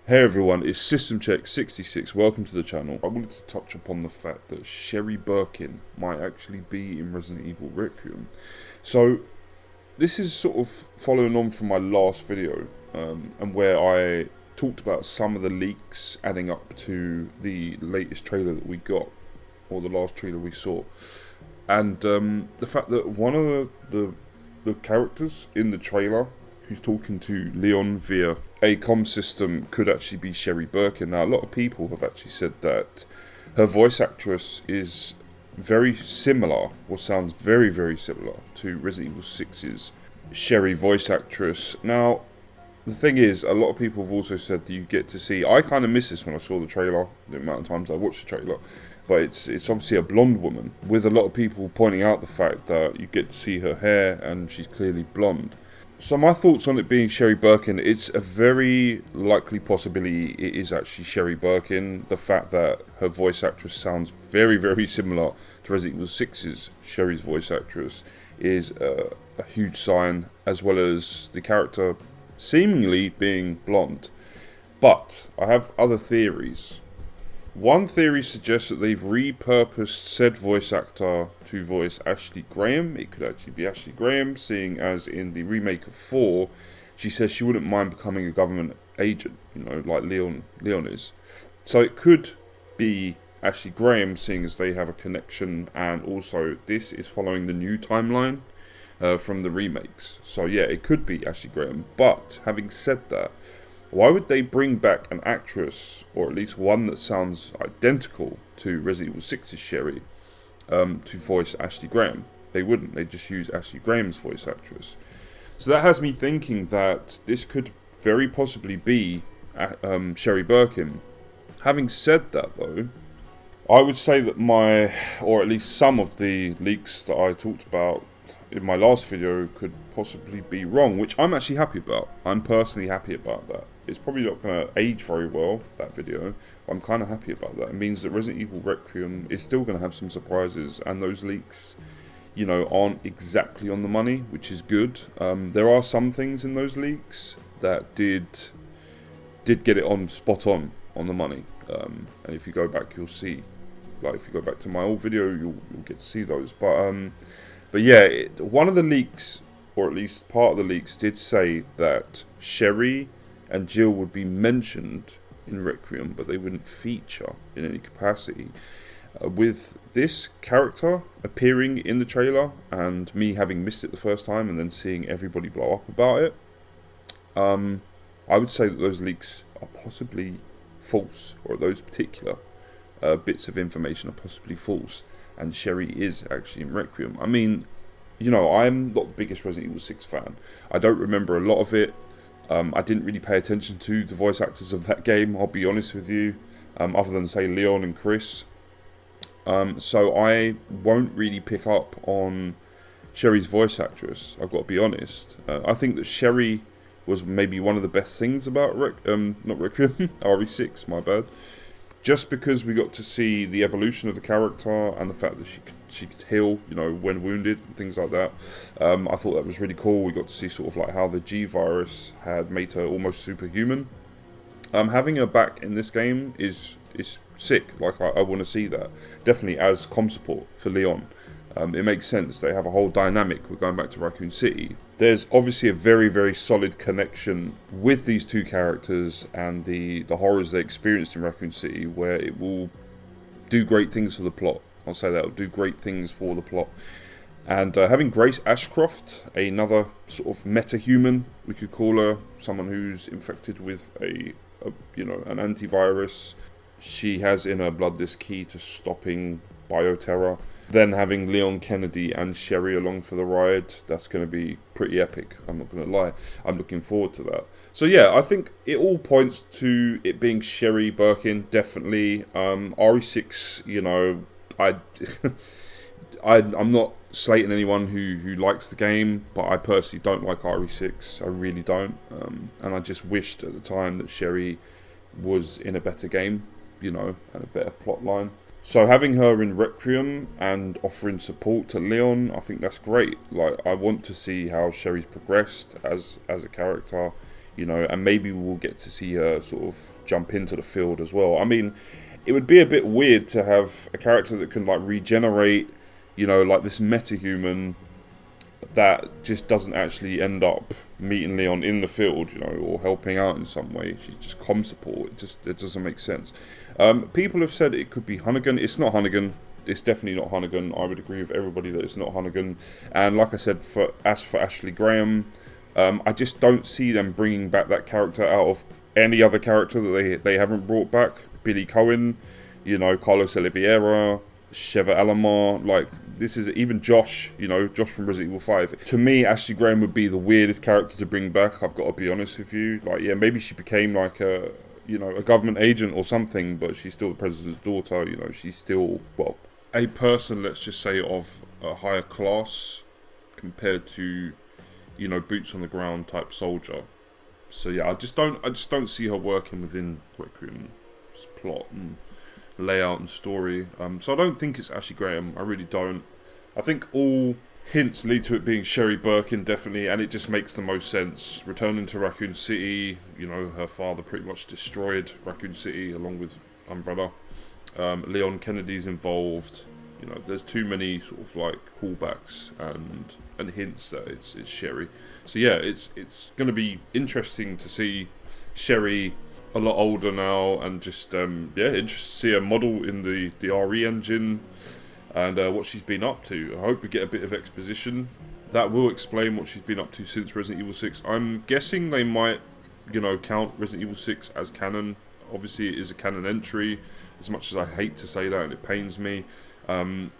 Hey everyone, it's System Check 66. Welcome to the channel. I wanted to touch upon the fact that Sherry Birkin might actually be in Resident Evil Requiem. So, this is sort of following on from my last video, and where I talked about some of the leaks adding up to the latest trailer that we got, or the last trailer we saw. And the fact that one of the characters in the trailer who's talking to Leon via a comm system could actually be Sherry Birkin. Now, a lot of people have actually said that her voice actress is very similar, or sounds very, very similar to Resident Evil 6's Sherry voice actress. Now, the thing is, a lot of people have also said that you get to see, I kind of missed this when I saw the trailer, the amount of times I watched the trailer, but it's obviously a blonde woman, with a lot of people pointing out the fact that you get to see her hair and she's clearly blonde. So my thoughts on it being Sherry Birkin, it's a very likely possibility it is actually Sherry Birkin. The fact that her voice actress sounds very, very similar to Resident Evil 6's Sherry's voice actress is a huge sign, as well as the character seemingly being blonde. But I have other theories. One theory suggests that they've repurposed said voice actor to voice Ashley Graham. It could actually be Ashley Graham, seeing as in the remake of 4, she says she wouldn't mind becoming a government agent, you know, like Leon is. So it could be Ashley Graham, seeing as they have a connection, and also this is following the new timeline from the remakes. So yeah, it could be Ashley Graham. But having said that, why would they bring back an actress, or at least one that sounds identical to Resident Evil 6's Sherry, to voice Ashley Graham? They wouldn't. They'd just use Ashley Graham's voice actress. So that has me thinking that this could very possibly be Sherry Birkin. Having said that, though, I would say that or at least some of the leaks that I talked about in my last video could possibly be wrong, which I'm actually happy about. I'm personally happy about that. It's probably not going to age very well, that video, but I'm kind of happy about that. It means that Resident Evil Requiem is still going to have some surprises, and those leaks, you know, aren't exactly on the money, which is good. There are some things in those leaks that did get it on spot on the money, and if you go back, you'll see. Like, if you go back to my old video, you'll get to see those. But yeah, one of the leaks, or at least part of the leaks, did say that Sherry and Jill would be mentioned in Requiem, but they wouldn't feature in any capacity. With this character appearing in the trailer, and me having missed it the first time, and then seeing everybody blow up about it, I would say that those leaks are possibly false, or those particular bits of information are possibly false, and Sherry is actually in Requiem. I mean, you know, I'm not the biggest Resident Evil 6 fan. I don't remember a lot of it. I didn't really pay attention to the voice actors of that game, I'll be honest with you, other than, say, Leon and Chris. So I won't really pick up on Sherry's voice actress, I've got to be honest. I think that Sherry was maybe one of the best things about not Requiem, RE6, my bad. Just because we got to see the evolution of the character and the fact that she could heal, you know, when wounded and things like that. I thought that was really cool. We got to see sort of like how the G virus had made her almost superhuman. Having her back in this game is sick. Like, I want to see that. Definitely as comm support for Leon. It makes sense. They have a whole dynamic. We're going back to Raccoon City. There's obviously a very, very solid connection with these two characters and the horrors they experienced in Raccoon City, where it will do great things for the plot. I'll say that. It'll do great things for the plot. And having Grace Ashcroft, another sort of meta-human, we could call her, someone who's infected with an antivirus. She has in her blood this key to stopping bioterror. Then having Leon Kennedy and Sherry along for the ride, that's going to be pretty epic, I'm not going to lie. I'm looking forward to that. So yeah, I think it all points to it being Sherry Birkin, definitely. RE6, you know, I'm not slating anyone who likes the game, but I personally don't like RE6, I really don't. And I just wished at the time that Sherry was in a better game, you know, and a better plot line. So having her in Requiem and offering support to Leon, I think that's great. Like, I want to see how Sherry's progressed as a character. you know, and maybe we'll get to see her sort of jump into the field as well. I mean, it would be a bit weird to have a character that can like regenerate, you know, like this metahuman that just doesn't actually end up meeting Leon in the field, you know, or helping out in some way. She's just comm support. It doesn't make sense. People have said it could be Hunnigan. It's not Hunnigan. It's definitely not Hunnigan. I would agree with everybody that it's not Hunnigan. And like I said, for Ashley Graham, I just don't see them bringing back that character out of any other character that they haven't brought back. Billy Cohen, you know, Carlos Oliveira, Sheva Alomar, like, this is even Josh, you know, Josh from Resident Evil 5. To me, Ashley Graham would be the weirdest character to bring back, I've got to be honest with you. Like, yeah, maybe she became like a, you know, a government agent or something, but she's still the president's daughter, you know, she's still, well, a person, let's just say, of a higher class compared to, you know, boots on the ground type soldier. So yeah, I just don't see her working within Requiem's plot and layout and story. So I don't think it's Ashley Graham. I really don't. I think all hints lead to it being Sherry Birkin, definitely, and it just makes the most sense. Returning to Raccoon City, you know, her father pretty much destroyed Raccoon City along with Umbrella. Leon Kennedy's involved. You know, there's too many sort of like callbacks and hints that it's Sherry. So yeah, it's going to be interesting to see Sherry a lot older now, and just interesting to see her model in the RE engine and what she's been up to. I hope we get a bit of exposition that will explain what she's been up to since Resident Evil 6. I'm guessing they might, you know, count Resident Evil 6 as canon. Obviously, it is a canon entry, as much as I hate to say that and it pains me.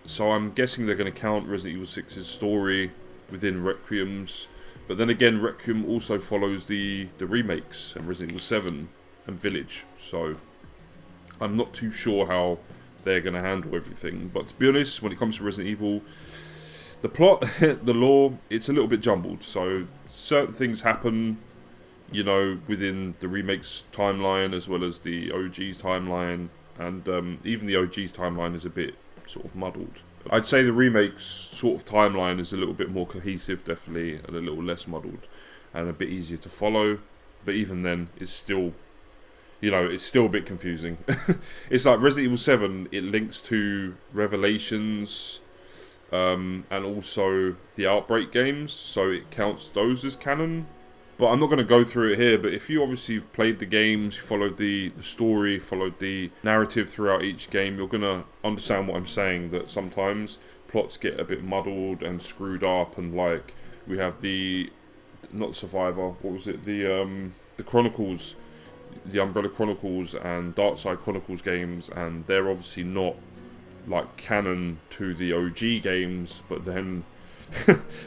So I'm guessing they're going to count Resident Evil 6's story within Requiem's. But then again, Requiem also follows the remakes and Resident Evil 7 and Village. So I'm not too sure how they're going to handle everything. But to be honest, when it comes to Resident Evil, the plot, the lore, it's a little bit jumbled. So certain things happen, you know, within the remakes timeline as well as the OG's timeline. And even the OG's timeline is a bit sort of muddled. I'd say the remakes sort of timeline is a little bit more cohesive, definitely, and a little less muddled and a bit easier to follow. But even then, it's still, you know, it's still a bit confusing. It's like Resident Evil 7, it links to Revelations and also the Outbreak games, so it counts those as canon. But I'm not going to go through it here, but if you obviously have played the games, you followed the story, followed the narrative throughout each game, you're going to understand what I'm saying, that sometimes plots get a bit muddled and screwed up, and like, we have the, not Survivor, what was it, the Chronicles, the Umbrella Chronicles and Darkside Chronicles games, and they're obviously not like canon to the OG games, but then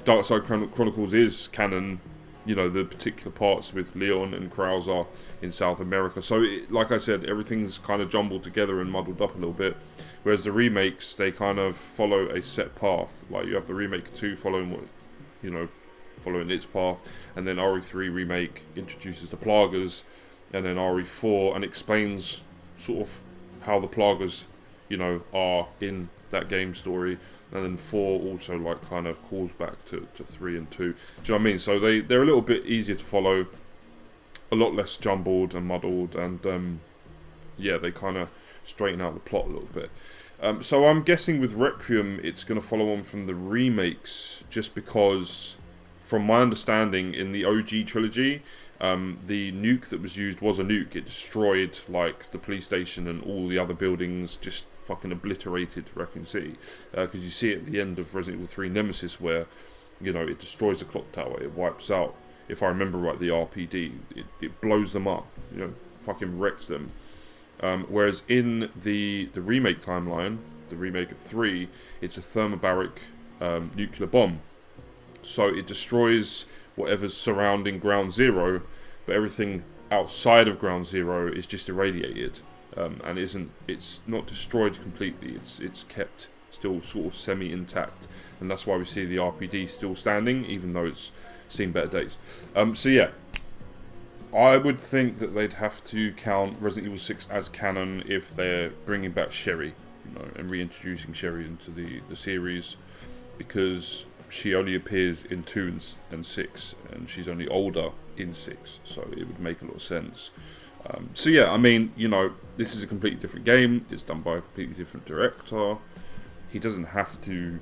Darkside Chronicles is canon, you know, the particular parts with Leon and Krauser in South America. So, like I said, everything's kind of jumbled together and muddled up a little bit. Whereas the remakes, they kind of follow a set path. Like, you have the remake 2 following what, you know, following its path, and then RE3 remake introduces the Plagas, and then RE4 and explains sort of how the Plagas, you know, are in that game story. And then 4 also like kind of calls back to 3 and 2. Do you know what I mean? So they're a little bit easier to follow, a lot less jumbled and muddled, and yeah, they kind of straighten out the plot a little bit. So I'm guessing with Requiem, it's going to follow on from the remakes, just because, from my understanding, in the OG trilogy, the nuke that was used was a nuke. It destroyed like the police station and all the other buildings, just fucking obliterated Raccoon City, because you see it at the end of Resident Evil 3 Nemesis, where, you know, it destroys the clock tower, it wipes out, if I remember right, the RPD, it blows them up, you know, fucking wrecks them. Whereas in the remake timeline, the remake of 3, it's a thermobaric nuclear bomb, so it destroys whatever's surrounding Ground Zero, but everything outside of Ground Zero is just irradiated. And it's not destroyed completely, it's kept still sort of semi-intact, and that's why we see the RPD still standing, even though it's seen better days. So yeah, I would think that they'd have to count Resident Evil 6 as canon if they're bringing back Sherry, you know, and reintroducing Sherry into the series, because she only appears in 2 and 6, and she's only older in 6, so it would make a lot of sense. So yeah, I mean, you know, this is a completely different game. It's done by a completely different director. He doesn't have to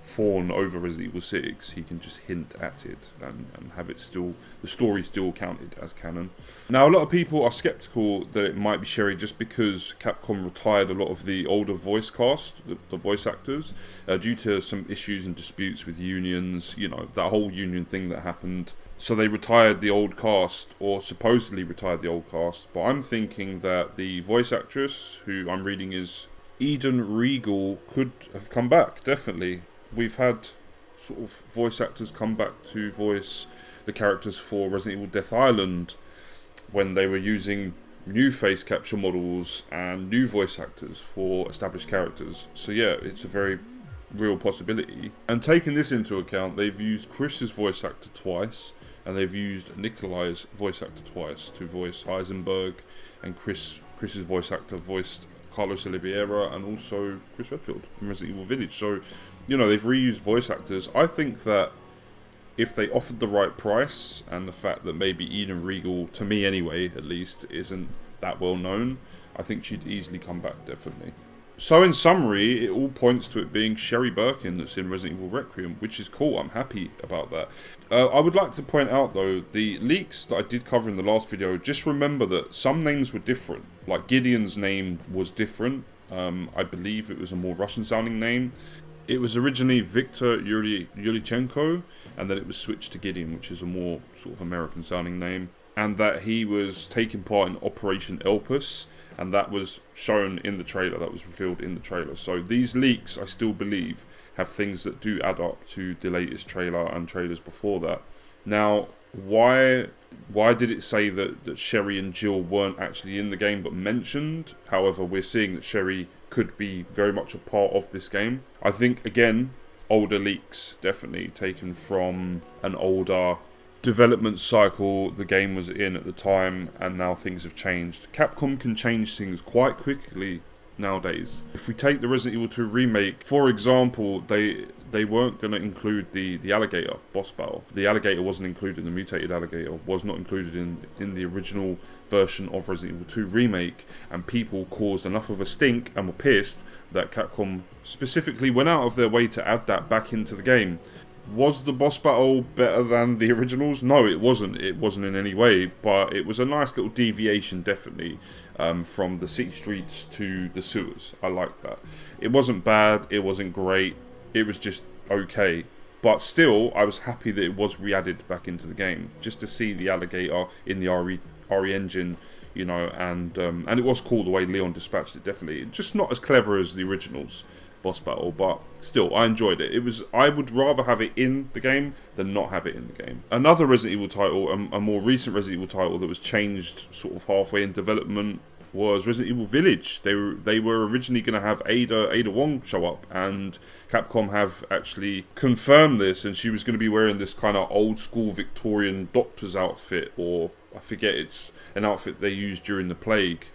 fawn over Resident Evil 6. He can just hint at it and have it still, the story still counted as canon. Now, a lot of people are skeptical that it might be Sherry just because Capcom retired a lot of the older voice cast, the voice actors, due to some issues and disputes with unions, you know, that whole union thing that happened. So they retired the old cast, or supposedly retired the old cast, but I'm thinking that the voice actress, who I'm reading is Eden Regal, could have come back, definitely. We've had sort of voice actors come back to voice the characters for Resident Evil Death Island when they were using new face capture models and new voice actors for established characters. So yeah, it's a very real possibility. And taking this into account, they've used Chris's voice actor twice, and they've used Nikolai's voice actor twice to voice Heisenberg, and Chris's voice actor voiced Carlos Oliveira and also Chris Redfield from Resident Evil Village. So, you know, they've reused voice actors. I think that if they offered the right price, and the fact that maybe Eden Regal, to me anyway, at least, isn't that well known, I think she'd easily come back, definitely. So in summary, it all points to it being Sherry Birkin that's in Resident Evil Requiem, which is cool. I'm happy about that. I would like to point out, though, the leaks that I did cover in the last video, just remember that some names were different. Like Gideon's name was different. I believe it was a more Russian-sounding name. It was originally Victor Yulichenko, and then it was switched to Gideon, which is a more sort of American-sounding name. And that he was taking part in Operation Elpis, and that was shown in the trailer, that was revealed in the trailer. So these leaks, I still believe, have things that do add up to the latest trailer and trailers before that. Now, why did it say that Sherry and Jill weren't actually in the game but mentioned? However, we're seeing that Sherry could be very much a part of this game. I think, again, older leaks, definitely taken from an older development cycle the game was in at the time, and now things have changed. Capcom can change things quite quickly nowadays. If we take the Resident Evil 2 remake, for example, they weren't going to include the alligator boss battle. The alligator wasn't included, the mutated alligator was not included in the original version of Resident Evil 2 remake, and people caused enough of a stink and were pissed that Capcom specifically went out of their way to add that back into the game. Was the boss battle better than the originals? No, it wasn't. It wasn't in any way, but it was a nice little deviation, definitely, from the city streets to the sewers. I liked that. It wasn't bad. It wasn't great. It was just okay. But still, I was happy that it was re-added back into the game, just to see the alligator in the RE engine, you know, and it was cool the way Leon dispatched it, definitely. Just not as clever as the originals boss battle, but still, I enjoyed it. I would rather have it in the game than not have it in the game. Another Resident Evil title, a more recent Resident Evil title that was changed sort of halfway in development, was Resident Evil Village. They were originally going to have Ada Wong show up, and Capcom have actually confirmed this, and she was going to be wearing this kind of old school Victorian doctor's outfit, or I forget, it's an outfit they used during the plague.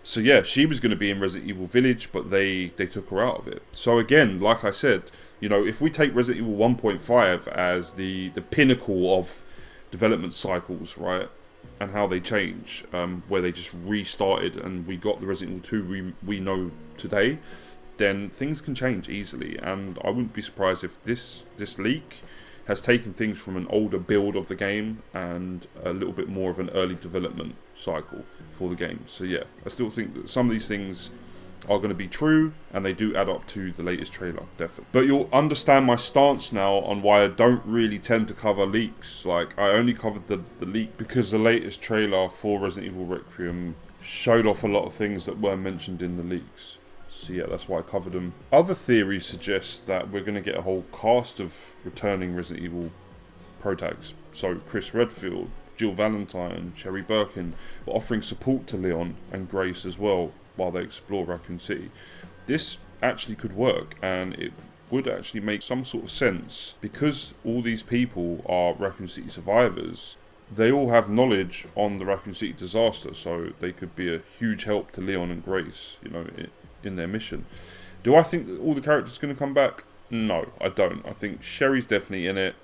So yeah, she was going to be in Resident Evil Village, but they took her out of it. So again, like I said, you know, if we take Resident Evil 1.5 as the pinnacle of development cycles, right, and how they change, where they just restarted and we got the Resident Evil 2 we know today, then things can change easily. And I wouldn't be surprised if this leak has taken things from an older build of the game and a little bit more of an early development cycle for the game. So yeah, I still think that some of these things are going to be true, and they do add up to the latest trailer, definitely. But you'll understand my stance now on why I don't really tend to cover leaks. Like, I only covered the leak because the latest trailer for Resident Evil Requiem showed off a lot of things that weren't mentioned in the leaks. So yeah, that's why I covered them. Other theories suggest that we're going to get a whole cast of returning Resident Evil protags. So Chris Redfield, Jill Valentine, Sherry Birkin, but offering support to Leon and Grace as well while they explore Raccoon City. This actually could work, and it would actually make some sort of sense, because all these people are Raccoon City survivors. They all have knowledge on the Raccoon City disaster, so they could be a huge help to Leon and Grace, you know, in their mission. Do I think that all the characters are going to come back? No, I don't. I think Sherry's definitely in it.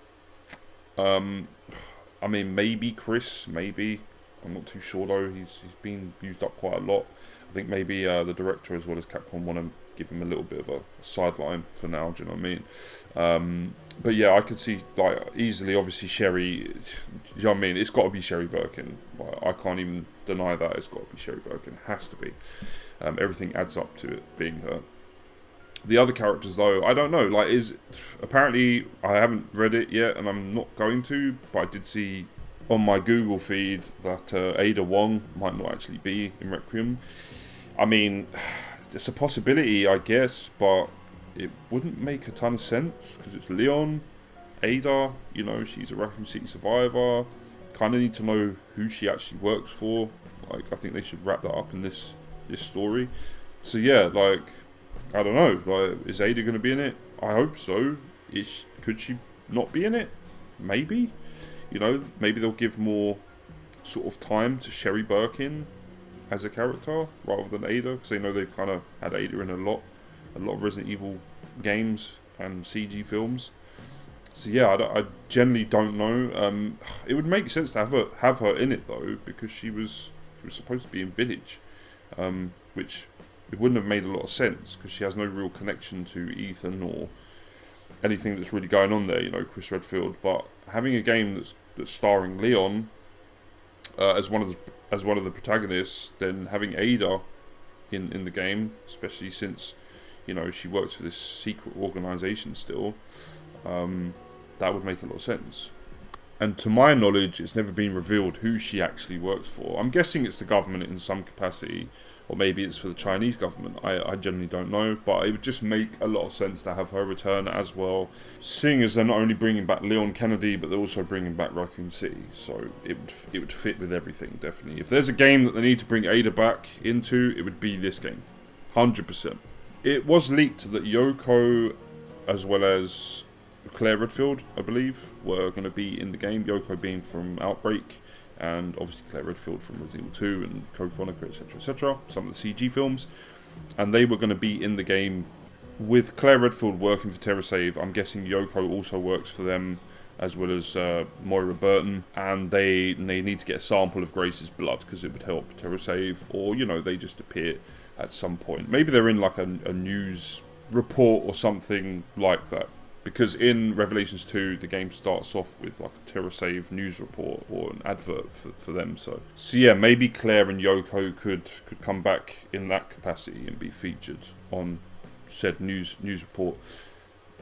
I mean, maybe Chris, maybe. I'm not too sure though. He's been used up quite a lot. I think maybe the director as well as Capcom want to give him a little bit of a sideline for now. Do you know what I mean? But yeah, I could see like easily. Obviously, Sherry. Do you know what I mean? It's got to be Sherry Birkin. Like, I can't even deny that. It's got to be Sherry Birkin. It has to be. Everything adds up to it being her. The other characters, though, I don't know. Like, apparently I haven't read it yet, and I'm not going to. But I did see on my Google feed that Ada Wong might not actually be in Requiem. I mean, it's a possibility, I guess, but it wouldn't make a ton of sense because it's Leon, Ada. You know, she's a Raccoon City survivor. Kind of need to know who she actually works for. Like, I think they should wrap that up in this story. So yeah, like, I don't know. Like, is Ada going to be in it? I hope so. Could she not be in it? Maybe. You know, maybe they'll give more sort of time to Sherry Birkin as a character rather than Ada, because they know they've kind of had Ada in a lot of Resident Evil games and CG films. So yeah, I generally don't know. It would make sense to have her in it though, because she was supposed to be in Village, which it wouldn't have made a lot of sense because she has no real connection to Ethan or anything that's really going on there. You know, Chris Redfield. But having a game that's starring Leon as one of the protagonists, then having Ada in the game, especially since, you know, she works for this secret organisation still, that would make a lot of sense. And to my knowledge, it's never been revealed who she actually works for. I'm guessing it's the government in some capacity, or maybe it's for the Chinese government. I generally don't know, but it would just make a lot of sense to have her return as well, seeing as they're not only bringing back Leon Kennedy, but they're also bringing back Raccoon City. So it would fit with everything, definitely. If there's a game that they need to bring Ada back into, it would be this game, 100%. It was leaked that Yoko, as well as Claire Redfield, I believe, were going to be in the game. Yoko being from Outbreak, and obviously Claire Redfield from Resident Evil 2 and Code Veronica, etc., etc., some of the CG films. And they were going to be in the game with Claire Redfield working for TerraSave. I'm guessing Yoko also works for them, as well as Moira Burton, and they need to get a sample of Grace's blood because it would help TerraSave, or, you know, they just appear at some point. Maybe they're in like a news report or something like that. Because in Revelations 2, the game starts off with like a TerraSave news report or an advert for them. So yeah, maybe Claire and Yoko could come back in that capacity and be featured on said news report.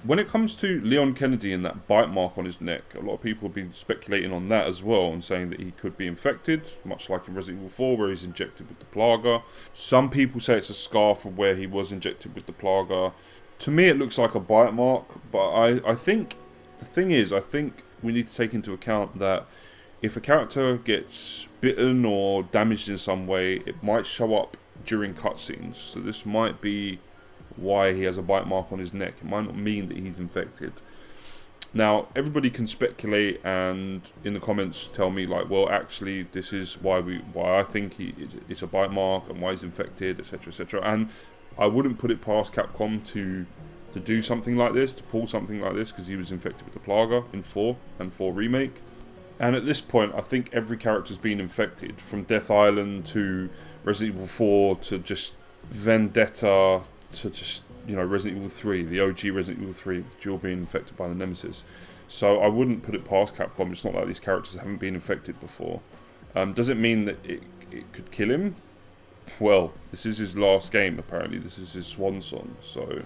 When it comes to Leon Kennedy and that bite mark on his neck, a lot of people have been speculating on that as well and saying that he could be infected, much like in Resident Evil 4 where he's injected with the Plaga. Some people say it's a scar from where he was injected with the Plaga. To me, it looks like a bite mark, but I think the thing is, I think we need to take into account that if a character gets bitten or damaged in some way, it might show up during cutscenes. So this might be why he has a bite mark on his neck. It might not mean that he's infected. Now, everybody can speculate and in the comments tell me like, well, actually, this is why I think it's a bite mark and why he's infected, etc., etc. And I wouldn't put it past Capcom to do something like this, to pull something like this, because he was infected with the Plaga in 4 and 4 Remake. And at this point, I think every character's been infected, from Death Island to Resident Evil 4 to just Vendetta to just, you know, Resident Evil 3, the OG Resident Evil 3, with Jill being infected by the Nemesis. So I wouldn't put it past Capcom. It's not like these characters haven't been infected before. Does it mean that it could kill him? Well, this is his last game, apparently. This is his swan song, so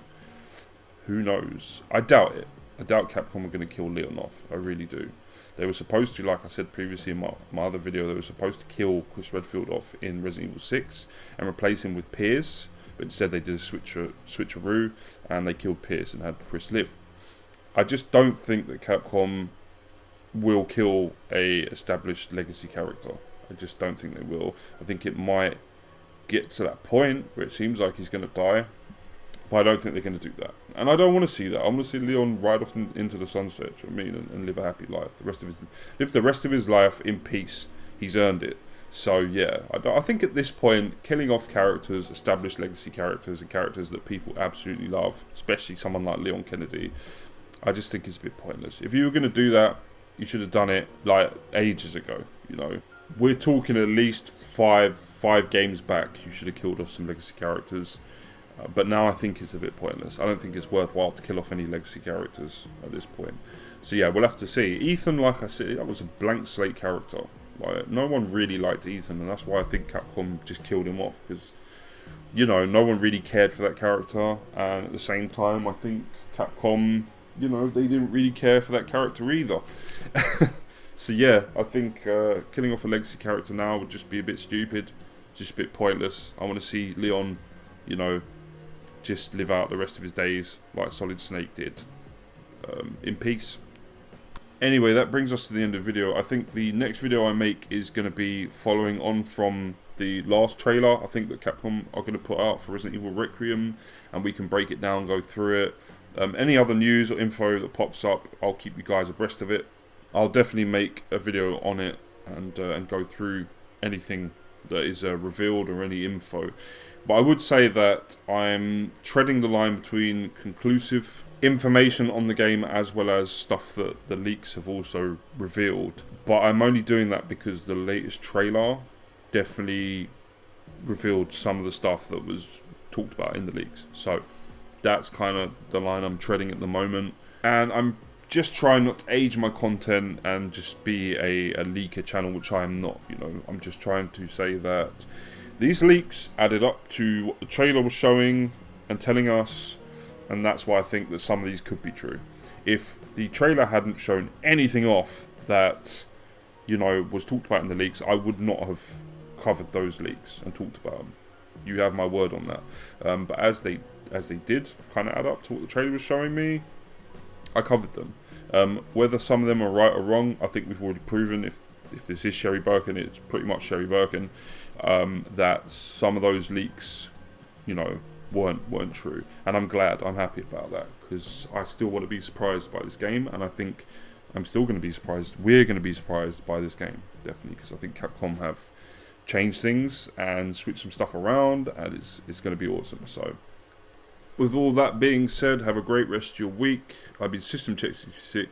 who knows? I doubt it. I doubt Capcom are going to kill Leon off. I really do. They were supposed to, like I said previously in my other video, they were supposed to kill Chris Redfield off in Resident Evil 6 and replace him with Pierce, but instead they did a switcheroo and they killed Pierce and had Chris live. I just don't think that Capcom will kill a established legacy character. I just don't think they will. I think it might get to that point where it seems like he's going to die, but I don't think they're going to do that, and I don't want to see that. I want to see Leon ride off into the sunset, you know what I mean, and live a happy life. Live the rest of his life in peace. He's earned it. So yeah, I think at this point, killing off characters, established legacy characters, and characters that people absolutely love, especially someone like Leon Kennedy, I just think it's a bit pointless. If you were going to do that, You should have done it like ages ago. You know, we're talking at least five games back. You should have killed off some legacy characters. But now I think it's a bit pointless. I don't think it's worthwhile to kill off any legacy characters at this point. So yeah, we'll have to see. Ethan, like I said, that was a blank slate character. Like, no one really liked Ethan, and that's why I think Capcom just killed him off, because, you know, no one really cared for that character, and at the same time, I think Capcom, you know, they didn't really care for that character either. So yeah, I think killing off a legacy character now would just be a bit stupid, just a bit pointless. I want to see Leon, you know, just live out the rest of his days like Solid Snake did, in peace. Anyway, that brings us to the end of the video. I think the next video I make is going to be following on from the last trailer, I think, that Capcom are going to put out for Resident Evil Requiem, and we can break it down, go through it. Any other news or info that pops up, I'll keep you guys abreast of it. I'll definitely make a video on it and go through anything that is revealed or any info. But I would say that I'm treading the line between conclusive information on the game as well as stuff that the leaks have also revealed. But I'm only doing that because the latest trailer definitely revealed some of the stuff that was talked about in the leaks. So that's kind of the line I'm treading at the moment. And I'm just trying not to age my content and just be a leaker channel, which I am not. You know, I'm just trying to say that these leaks added up to what the trailer was showing and telling us, and that's why I think that some of these could be true. If the trailer hadn't shown anything off that, you know, was talked about in the leaks, I would not have covered those leaks and talked about them. You have my word on that. But as they did kind of add up to what the trailer was showing me, I covered them. Whether some of them are right or wrong, I think we've already proven. If this is Sherry Birkin, it's pretty much Sherry Birkin. That some of those leaks, you know, weren't true, and I'm glad. I'm happy about that, because I still want to be surprised by this game, and I think I'm still going to be surprised. We're going to be surprised by this game, definitely, because I think Capcom have changed things and switched some stuff around, and it's going to be awesome. So, with all that being said, have a great rest of your week. I've been System Check 66.